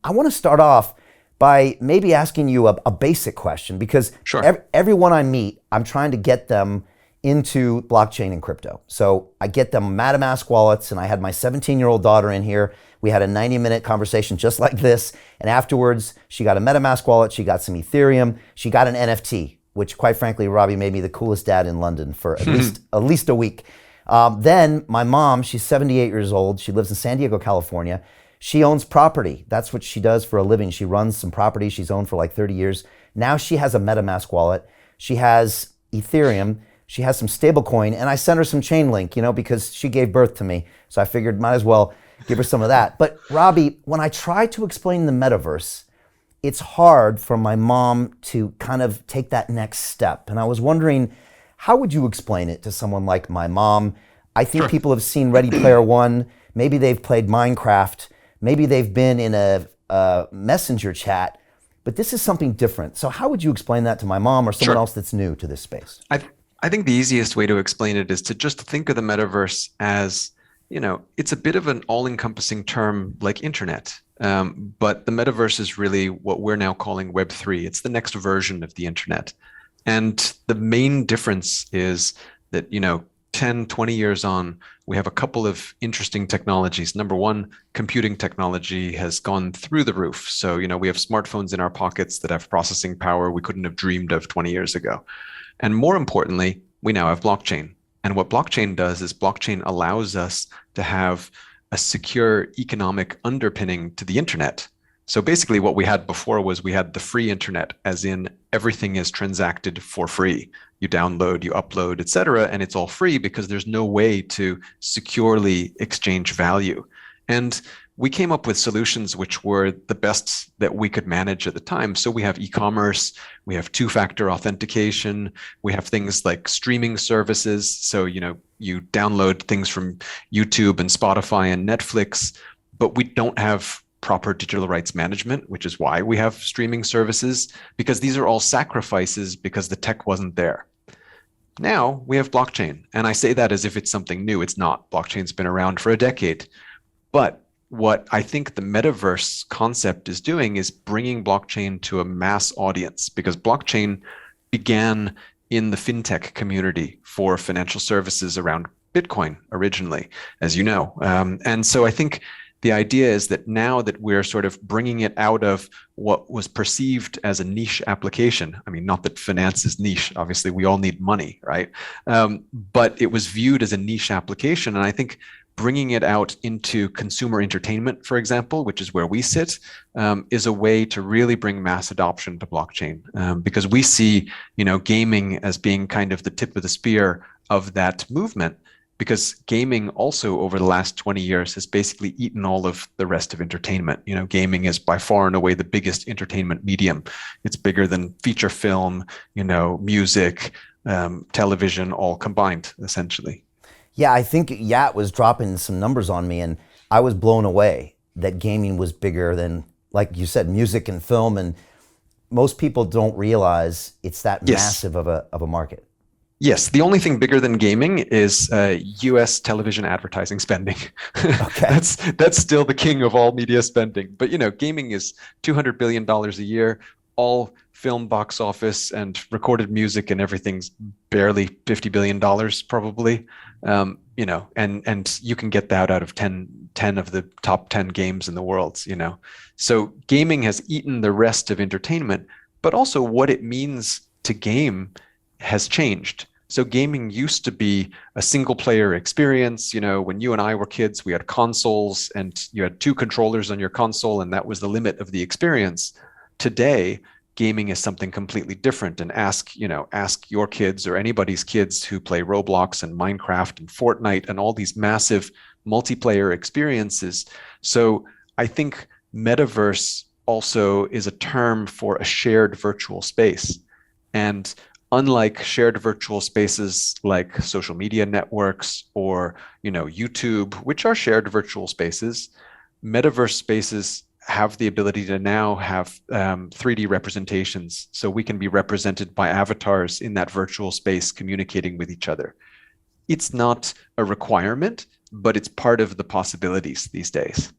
I want to start off by maybe asking you a basic question because Sure. everyone I meet, I'm trying to get them into blockchain and crypto. So I get them MetaMask wallets, and I had my 17-year-old daughter in here. We had a 90-minute conversation just like this, and afterwards she got a MetaMask wallet, she got some Ethereum, she got an NFT, which quite frankly, Robbie made me the coolest dad in London for at least a week. Then my mom, she's 78 years old. She lives in San Diego, California. She owns property. That's what she does for a living. She runs some property she's owned for like 30 years. Now she has a MetaMask wallet. She has Ethereum. She has some stablecoin, and I sent her some Chainlink, because she gave birth to me. So I figured might as well give her some of that. But Robbie, when I try to explain the metaverse, it's hard for my mom to kind of take that next step. And I was wondering, how would you explain it to someone like my mom? I think Sure. people have seen Ready Player One. Maybe they've played Minecraft. Maybe they've been in a messenger chat. But this is something different. So how would you explain that to my mom or someone Sure. else that's new to this space? I think the easiest way to explain it is to just think of the metaverse as, it's a bit of an all-encompassing term like internet. But the metaverse is really what we're now calling Web3. It's the next version of the internet. And the main difference is that, 10, 20 years on, we have a couple of interesting technologies. Number one, computing technology has gone through the roof. So, we have smartphones in our pockets that have processing power we couldn't have dreamed of 20 years ago. And more importantly, we now have blockchain. And what blockchain does is blockchain allows us to have a secure economic underpinning to the internet. So basically what we had before was we had the free internet, as in everything is transacted for free. You download, you upload, etc., and it's all free because there's no way to securely exchange value. And we came up with solutions which were the best that we could manage at the time. So we have e-commerce, we have two-factor authentication, we have things like streaming services. So, you download things from YouTube and Spotify and Netflix, but we don't have proper digital rights management, which is why we have streaming services, because these are all sacrifices because the tech wasn't there. Now we have blockchain. And I say that as if it's something new. It's not. Blockchain's been around for a decade. But what I think the metaverse concept is doing is bringing blockchain to a mass audience, because blockchain began in the fintech community for financial services around Bitcoin originally, as you know. And so I think the idea is that now that we're sort of bringing it out of what was perceived as a niche application. I mean, not that finance is niche. Obviously, we all need money, right? But it was viewed as a niche application. And I think bringing it out into consumer entertainment, for example, which is where we sit, is a way to really bring mass adoption to blockchain, because we see, gaming as being kind of the tip of the spear of that movement, because gaming also over the last 20 years has basically eaten all of the rest of entertainment. Gaming is by far and away the biggest entertainment medium. It's bigger than feature film, music, television, all combined, essentially. Yeah, I think Yat was dropping some numbers on me, and I was blown away that gaming was bigger than, like you said, music and film. And most people don't realize it's that Yes. massive of a market. Yes, the only thing bigger than gaming is U.S. television advertising spending. Okay. That's still the king of all media spending. But gaming is $200 billion a year. All film box office and recorded music and everything's barely $50 billion probably. And you can get that out of 10 of the top 10 games in the world. So gaming has eaten the rest of entertainment, but also what it means to game has changed. So gaming used to be a single player experience. When you and I were kids, we had consoles and you had two controllers on your console, and that was the limit of the experience. Today, gaming is something completely different. And ask your kids or anybody's kids who play Roblox and Minecraft and Fortnite and all these massive multiplayer experiences. So I think metaverse also is a term for a shared virtual space. And unlike shared virtual spaces like social media networks or YouTube, which are shared virtual spaces, metaverse spaces have the ability to now have 3D representations, so we can be represented by avatars in that virtual space communicating with each other. It's not a requirement, but it's part of the possibilities these days.